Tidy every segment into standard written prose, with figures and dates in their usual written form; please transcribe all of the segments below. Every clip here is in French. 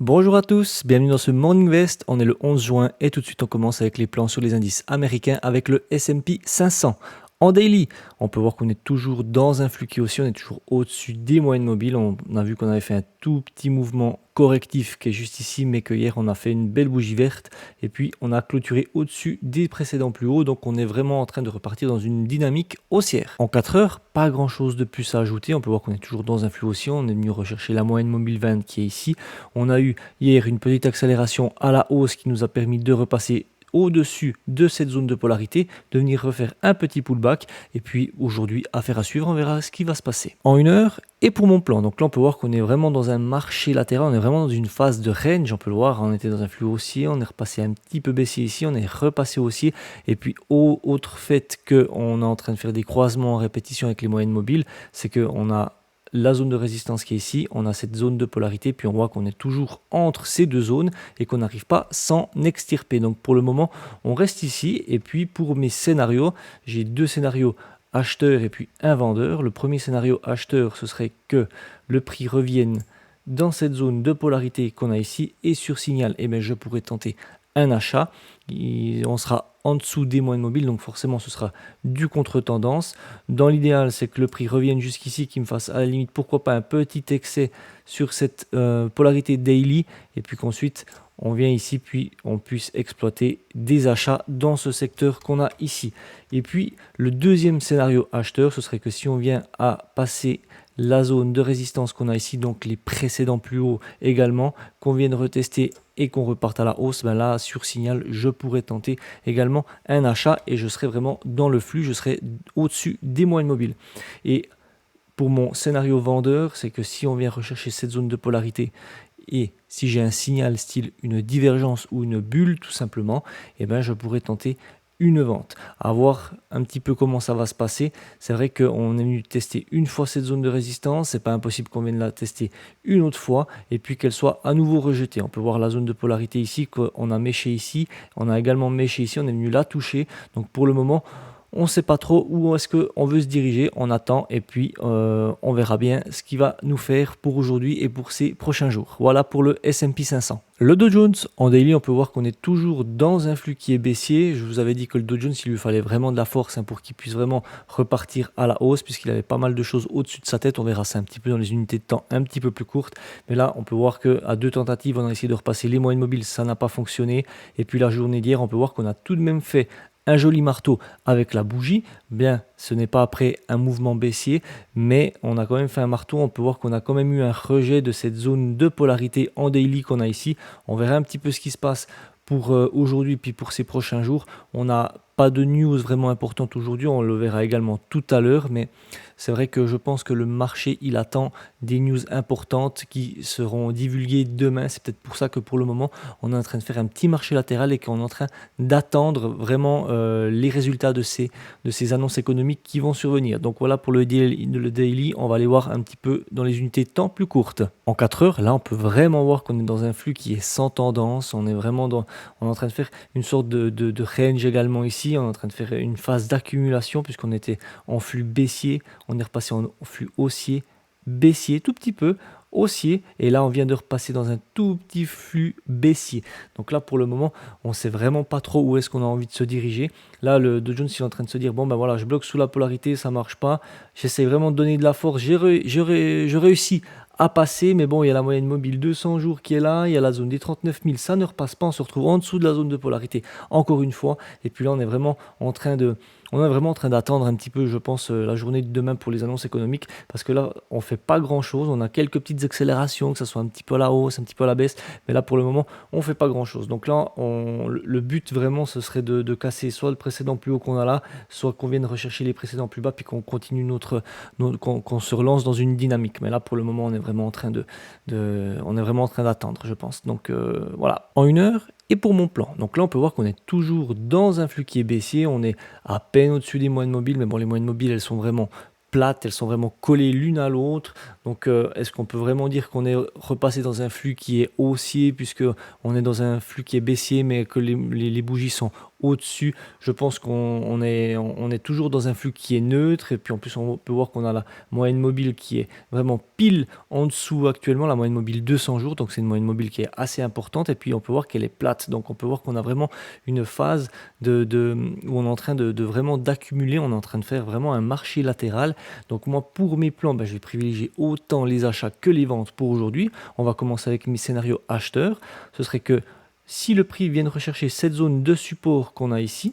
Bonjour à tous, bienvenue dans ce Morning Vest. On est le 11 juin et tout de suite on commence avec les plans sur les indices américains avec le S&P 500. En daily, on peut voir qu'on est toujours dans un flux qui aussi, on est toujours au-dessus des moyennes mobiles. On a vu qu'on avait fait un tout petit mouvement correctif qui est juste ici, mais que hier on a fait une belle bougie verte et puis on a clôturé au-dessus des précédents plus hauts. Donc on est vraiment en train de repartir dans une dynamique haussière. En 4 heures, pas grand chose de plus à ajouter. On peut voir qu'on est toujours dans un flux haussier. On est venu rechercher la moyenne mobile 20 qui est ici. On a eu hier une petite accélération à la hausse qui nous a permis de repasser au-dessus de cette zone de polarité, de venir refaire un petit pullback et puis aujourd'hui, affaire à suivre, on verra ce qui va se passer. En une heure, et pour mon plan, donc là on peut voir qu'on est vraiment dans un marché latéral, on est vraiment dans une phase de range, on peut le voir, on était dans un flux haussier, on est repassé un petit peu baissier ici, on est repassé haussier, et puis autre fait qu'on est en train de faire des croisements en répétition avec les moyennes mobiles, c'est qu'on a la zone de résistance qui est ici, on a cette zone de polarité, puis on voit qu'on est toujours entre ces deux zones et qu'on n'arrive pas à s'en extirper. Donc pour le moment, on reste ici, et puis pour mes scénarios, j'ai deux scénarios acheteur et puis un vendeur. Le premier scénario acheteur, ce serait que le prix revienne dans cette zone de polarité qu'on a ici, et sur signal, eh bien, je pourrais tenter un achat. On sera en dessous des moyennes mobiles, donc forcément ce sera du contre-tendance. Dans l'idéal, c'est que le prix revienne jusqu'ici, qu'il me fasse à la limite, pourquoi pas un petit excès sur cette polarité daily, et puis qu'ensuite on vient ici, puis on puisse exploiter des achats dans ce secteur qu'on a ici. Et puis le deuxième scénario acheteur, ce serait que si on vient à passer la zone de résistance qu'on a ici, donc les précédents plus hauts également, qu'on vienne retester et qu'on reparte à la hausse, ben là, sur signal, je pourrais tenter également un achat et je serai vraiment dans le flux, je serai au-dessus des moyennes mobiles. Et pour mon scénario vendeur, c'est que si on vient rechercher cette zone de polarité et si j'ai un signal style une divergence ou une bulle tout simplement, eh ben je pourrais tenter une vente. À voir un petit peu comment ça va se passer. C'est vrai qu'on est venu tester une fois cette zone de résistance, c'est pas impossible qu'on vienne la tester une autre fois et puis qu'elle soit à nouveau rejetée. On peut voir la zone de polarité ici, qu'on a méché ici, on a également méché ici, on est venu la toucher. Donc pour le moment, on ne sait pas trop où est-ce qu'on veut se diriger, on attend et puis on verra bien ce qu'il va nous faire pour aujourd'hui et pour ces prochains jours. Voilà pour le S&P 500. Le Dow Jones, en daily, on peut voir qu'on est toujours dans un flux qui est baissier. Je vous avais dit que le Dow Jones, il lui fallait vraiment de la force pour qu'il puisse vraiment repartir à la hausse, puisqu'il avait pas mal de choses au-dessus de sa tête. On verra ça un petit peu dans les unités de temps un petit peu plus courtes. Mais là, on peut voir qu'à deux tentatives, on a essayé de repasser les moyennes mobiles, ça n'a pas fonctionné. Et puis la journée d'hier, on peut voir qu'on a tout de même fait un joli marteau avec la bougie. Bien, ce n'est pas après un mouvement baissier, mais on a quand même fait un marteau. On peut voir qu'on a quand même eu un rejet de cette zone de polarité en daily qu'on a ici. On verra un petit peu ce qui se passe pour aujourd'hui puis pour ces prochains jours. On n'a pas de news vraiment importante aujourd'hui, on le verra également tout à l'heure, mais c'est vrai que je pense que le marché, il attend des news importantes qui seront divulguées demain. C'est peut-être pour ça que pour le moment, on est en train de faire un petit marché latéral et qu'on est en train d'attendre vraiment les résultats de ces annonces économiques qui vont survenir. Donc voilà pour le daily, on va aller voir un petit peu dans les unités de temps plus courtes. En 4 heures, là, on peut vraiment voir qu'on est dans un flux qui est sans tendance. On est vraiment on est en train de faire une sorte de range également ici. On est en train de faire une phase d'accumulation puisqu'on était en flux baissier. On est repassé en flux haussier, baissier, tout petit peu, haussier, et là on vient de repasser dans un tout petit flux baissier. Donc là pour le moment on sait vraiment pas trop où est-ce qu'on a envie de se diriger. Là le Dow Jones il est en train de se dire bon ben voilà, je bloque sous la polarité, ça marche pas, j'essaie vraiment de donner de la force, j'ai réussi à passer, mais bon il y a la moyenne mobile 200 jours qui est là, il y a la zone des 39 000, ça ne repasse pas, on se retrouve en dessous de la zone de polarité encore une fois, et puis là on est vraiment en train d'attendre un petit peu, je pense, la journée de demain pour les annonces économiques, parce que là, on fait pas grand-chose. On a quelques petites accélérations, que ce soit un petit peu à la hausse, un petit peu à la baisse, mais là, pour le moment, on fait pas grand-chose. Donc là, le but vraiment, ce serait de casser soit le précédent plus haut qu'on a là, soit qu'on vienne rechercher les précédents plus bas, puis qu'on continue qu'on se relance dans une dynamique. Mais là, pour le moment, on est vraiment en train on est vraiment en train d'attendre, je pense. Donc voilà, en une heure. Et pour mon plan, donc là on peut voir qu'on est toujours dans un flux qui est baissier, on est à peine au-dessus des moyennes mobiles, mais bon les moyennes mobiles elles sont vraiment plates, elles sont vraiment collées l'une à l'autre, donc est-ce qu'on peut vraiment dire qu'on est repassé dans un flux qui est haussier puisque on est dans un flux qui est baissier mais que les bougies sont au-dessus. Je pense qu'on est toujours dans un flux qui est neutre. Et puis en plus, on peut voir qu'on a la moyenne mobile qui est vraiment pile en dessous actuellement, la moyenne mobile 200 jours. Donc c'est une moyenne mobile qui est assez importante. Et puis on peut voir qu'elle est plate. Donc on peut voir qu'on a vraiment une phase où on est en train de vraiment d'accumuler. On est en train de faire vraiment un marché latéral. Donc moi, pour mes plans, je vais privilégier autant les achats que les ventes pour aujourd'hui. On va commencer avec mes scénarios acheteurs. Ce serait que si le prix vient rechercher cette zone de support qu'on a ici,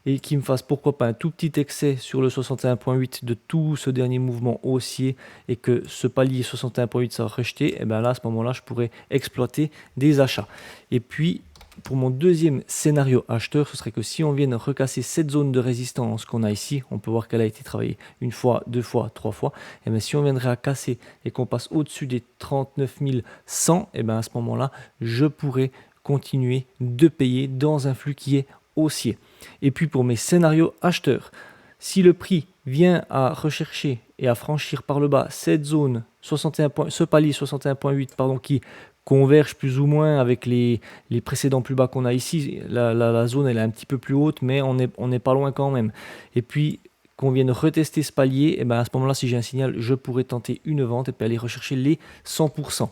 et qui me fasse pourquoi pas un tout petit excès sur le 61.8 de tout ce dernier mouvement haussier, et que ce palier 61.8 sera rejeté, et bien là, à ce moment-là, je pourrais exploiter des achats. Et puis, pour mon deuxième scénario acheteur, ce serait que si on vient recasser cette zone de résistance qu'on a ici, on peut voir qu'elle a été travaillée une fois, deux fois, trois fois, et bien si on viendrait à casser et qu'on passe au-dessus des 39 100, et bien à ce moment-là, je pourrais continuer de payer dans un flux qui est haussier. Et puis pour mes scénarios acheteurs, si le prix vient à rechercher et à franchir par le bas cette zone 61 ce palier 61.8 qui converge plus ou moins avec les précédents plus bas qu'on a ici, la zone elle est un petit peu plus haute, mais on n'est pas loin quand même. Et puis qu'on vienne retester ce palier, et ben à ce moment-là, si j'ai un signal, je pourrais tenter une vente et puis aller rechercher les 100%.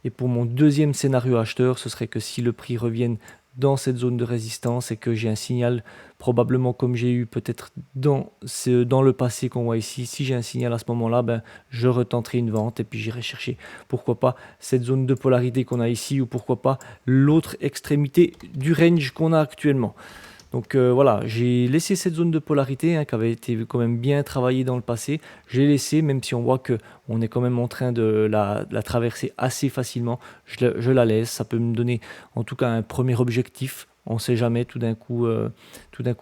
Et pour mon deuxième scénario acheteur, ce serait que si le prix revienne dans cette zone de résistance et que j'ai un signal, probablement comme j'ai eu peut-être dans le passé qu'on voit ici, si j'ai un signal à ce moment-là, je retenterai une vente et puis j'irai chercher, pourquoi pas, cette zone de polarité qu'on a ici, ou pourquoi pas l'autre extrémité du range qu'on a actuellement. Donc voilà, j'ai laissé cette zone de polarité qui avait été quand même bien travaillée dans le passé. J'ai laissé, même si on voit qu'on est quand même en train de la traverser assez facilement, je la laisse. Ça peut me donner en tout cas un premier objectif. On ne sait jamais, tout d'un coup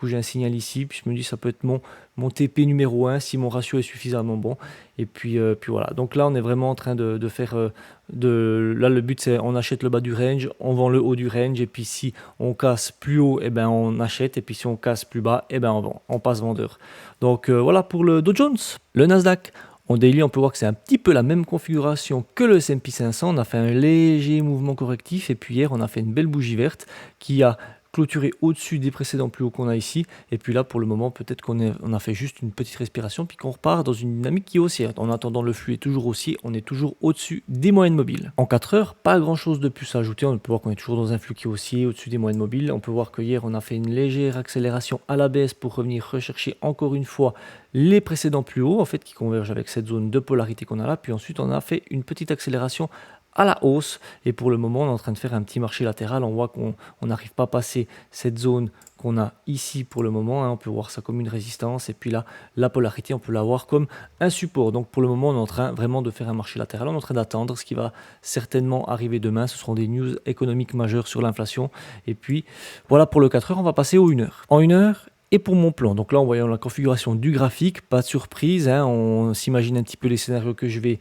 j'ai un signal ici, puis je me dis ça peut être mon TP numéro 1 si mon ratio est suffisamment bon. Et puis voilà, donc là on est vraiment en train de faire, là le but c'est on achète le bas du range, on vend le haut du range, et puis si on casse plus haut, on achète, et puis si on casse plus bas, on vend, on passe vendeur. Donc voilà pour le Dow Jones. Le Nasdaq, en daily, on peut voir que c'est un petit peu la même configuration que le S&P 500. On a fait un léger mouvement correctif, et puis hier, on a fait une belle bougie verte qui a clôturé au-dessus des précédents plus hauts qu'on a ici. Et puis là, pour le moment, peut-être qu'on a fait juste une petite respiration, puis qu'on repart dans une dynamique qui est haussière. En attendant, le flux est toujours haussier, on est toujours au-dessus des moyennes mobiles. En 4 heures, pas grand-chose de plus à ajouter. On peut voir qu'on est toujours dans un flux qui est haussier, au-dessus des moyennes mobiles. On peut voir que hier, on a fait une légère accélération à la baisse pour revenir rechercher encore une fois les précédents plus hauts, en fait, qui convergent avec cette zone de polarité qu'on a là. Puis ensuite, on a fait une petite accélération à la hausse, et pour le moment on est en train de faire un petit marché latéral. On voit qu'on n'arrive pas à passer cette zone qu'on a ici pour le moment, on peut voir ça comme une résistance, et puis là la polarité on peut la voir comme un support. Donc pour le moment on est en train vraiment de faire un marché latéral, on est en train d'attendre ce qui va certainement arriver demain. Ce seront des news économiques majeures sur l'inflation. Et puis voilà pour le 4 heures. On va passer au 1 heure. En 1 heure, et pour mon plan, donc là en voyant la configuration du graphique, pas de surprise, on s'imagine un petit peu les scénarios que je vais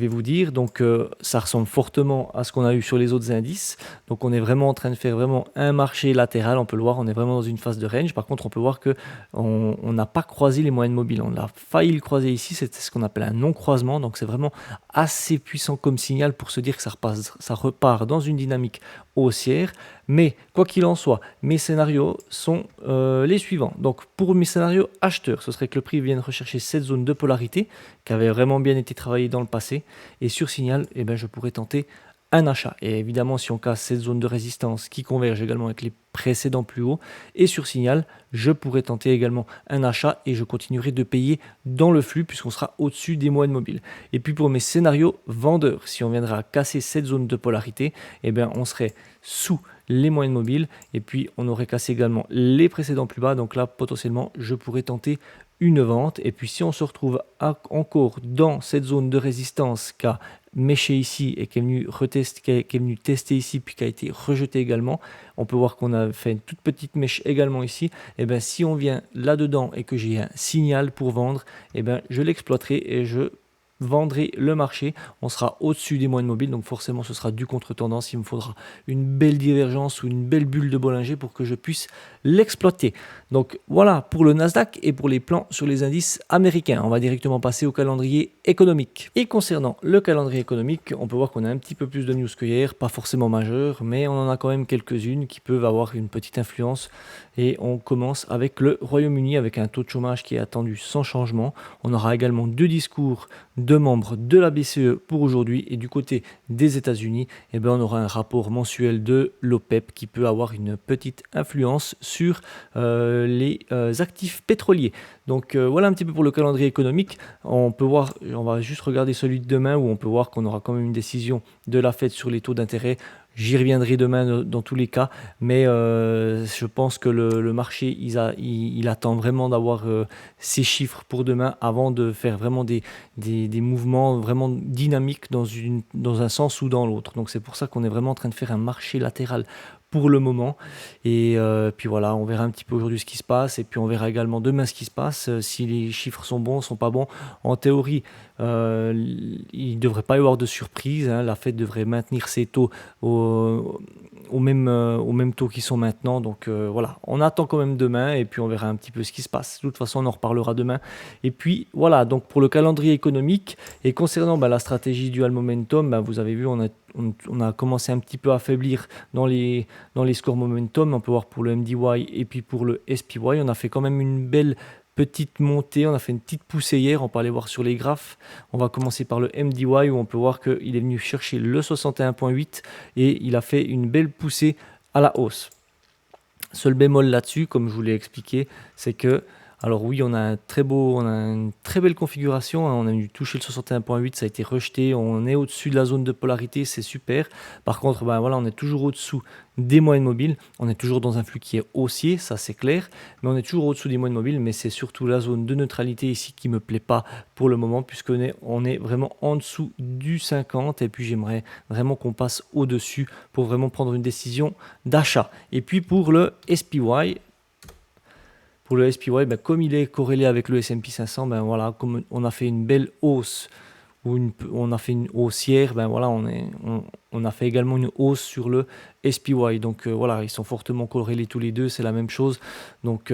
vous dire. Donc ça ressemble fortement à ce qu'on a eu sur les autres indices. Donc on est vraiment en train de faire vraiment un marché latéral, on peut le voir, on est vraiment dans une phase de range. Par contre on peut voir que on n'a pas croisé les moyennes mobiles, on a failli le croiser ici, c'est ce qu'on appelle un non-croisement. Donc c'est vraiment assez puissant comme signal pour se dire que ça repart dans une dynamique haussière. Mais quoi qu'il en soit, mes scénarios sont les suivants. Donc pour mes scénarios acheteurs, ce serait que le prix vienne rechercher cette zone de polarité qui avait vraiment bien été travaillée dans le passé, et sur signal, je pourrais tenter un achat. Et évidemment, si on casse cette zone de résistance qui converge également avec les précédents plus hauts, et sur signal, je pourrais tenter également un achat, et je continuerai de payer dans le flux puisqu'on sera au-dessus des moyennes mobiles. Et puis pour mes scénarios vendeurs, si on viendra à casser cette zone de polarité, on serait sous les moyennes mobiles, et puis on aurait cassé également les précédents plus bas. Donc là potentiellement je pourrais tenter une vente. Et puis si on se retrouve encore dans cette zone de résistance qu'a méché ici et qui est venu tester ici, puis qui a été rejeté également, on peut voir qu'on a fait une toute petite mèche également ici. Si on vient là dedans et que j'ai un signal pour vendre, je l'exploiterai et je vendrez le marché, on sera au-dessus des moyennes mobiles, donc forcément ce sera du contre-tendance. Il me faudra une belle divergence ou une belle bulle de Bollinger pour que je puisse l'exploiter. Donc voilà pour le Nasdaq et pour les plans sur les indices américains. On va directement passer au calendrier économique. Et concernant le calendrier économique, on peut voir qu'on a un petit peu plus de news que hier, pas forcément majeures, mais on en a quand même quelques-unes qui peuvent avoir une petite influence. Et on commence avec le Royaume-Uni avec un taux de chômage qui est attendu sans changement. On aura également 2 discours de membres de la BCE pour aujourd'hui, et du côté des États-Unis, on aura un rapport mensuel de l'OPEP qui peut avoir une petite influence sur les actifs pétroliers. Donc voilà un petit peu pour le calendrier économique. On peut voir, on va juste regarder celui de demain où on peut voir qu'on aura quand même une décision de la Fed sur les taux d'intérêt. J'y reviendrai demain dans tous les cas, mais je pense que le marché, il attend vraiment d'avoir ces chiffres pour demain avant de faire vraiment des mouvements vraiment dynamiques dans un sens ou dans l'autre. Donc c'est pour ça qu'on est vraiment en train de faire un marché latéral pour le moment. Et puis voilà, on verra un petit peu aujourd'hui ce qui se passe, et puis on verra également demain ce qui se passe, si les chiffres sont bons, sont pas bons. En théorie, il ne devrait pas y avoir de surprise, hein. La Fed devrait maintenir ses taux au même taux qu'ils sont maintenant. Donc voilà, on attend quand même demain, et puis on verra un petit peu ce qui se passe. De toute façon, on en reparlera demain. Et puis voilà, donc pour le calendrier économique, et concernant la stratégie dual momentum, vous avez vu, on a commencé un petit peu à affaiblir dans les scores momentum. On peut voir pour le MDY et puis pour le SPY, on a fait quand même une belle petite montée, on a fait une petite poussée hier. On peut aller voir sur les graphes. On va commencer par le MDY où on peut voir qu'il est venu chercher le 61,8 et il a fait une belle poussée à la hausse. Seul bémol là-dessus, comme je vous l'ai expliqué, c'est que, alors oui, on a une très belle configuration, hein. On a dû toucher le 61,8, ça a été rejeté, on est au-dessus de la zone de polarité, c'est super. Par contre, voilà, on est toujours au-dessous des moyennes mobiles, on est toujours dans un flux qui est haussier, ça c'est clair, mais on est toujours au-dessous des moyennes mobiles, mais c'est surtout la zone de neutralité ici qui me plaît pas pour le moment, puisqu'on est vraiment en dessous du 50, et puis j'aimerais vraiment qu'on passe au-dessus pour vraiment prendre une décision d'achat. Et puis pour le SPY, comme il est corrélé avec le S&P 500, voilà, comme on a fait une belle hausse, on a fait une haussière, voilà, on a fait également une hausse sur le SPY. Donc voilà, ils sont fortement corrélés tous les deux, c'est la même chose. Donc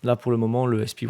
là, pour le moment, le SPY,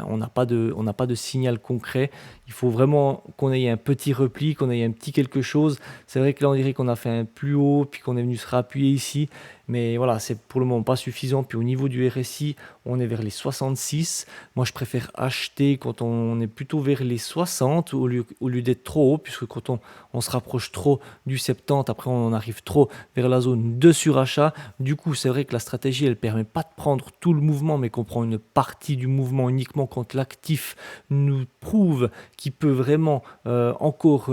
on n'a pas de signal concret. Il faut vraiment qu'on ait un petit repli, qu'on ait un petit quelque chose. C'est vrai que là, on dirait qu'on a fait un plus haut, puis qu'on est venu se réappuyer ici. Mais voilà, c'est pour le moment pas suffisant. Puis au niveau du RSI, on est vers les 66. Moi, je préfère acheter quand on est plutôt vers les 60 au lieu d'être trop haut, puisque quand on se rapproche trop du 70, après on arrive trop vers la zone de surachat. Du coup, c'est vrai que la stratégie, elle permet pas de prendre tout le mouvement, mais qu'on prend une partie du mouvement uniquement quand l'actif nous prouve qu'il peut vraiment encore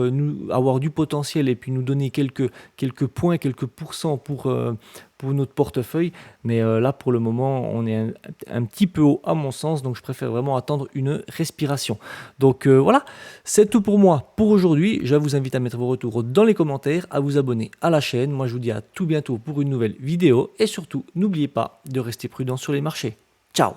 avoir du potentiel, et puis nous donner quelques points, quelques pourcents pour notre portefeuille. Mais là, pour le moment, on est un petit peu haut à mon sens, donc je préfère vraiment attendre une respiration. Donc voilà, c'est tout pour moi pour aujourd'hui. Je vous invite à mettre vos retours dans les commentaires, à vous abonner à la chaîne. Moi, je vous dis à tout bientôt pour une nouvelle vidéo, et surtout, n'oubliez pas de rester prudent sur les marchés. Ciao!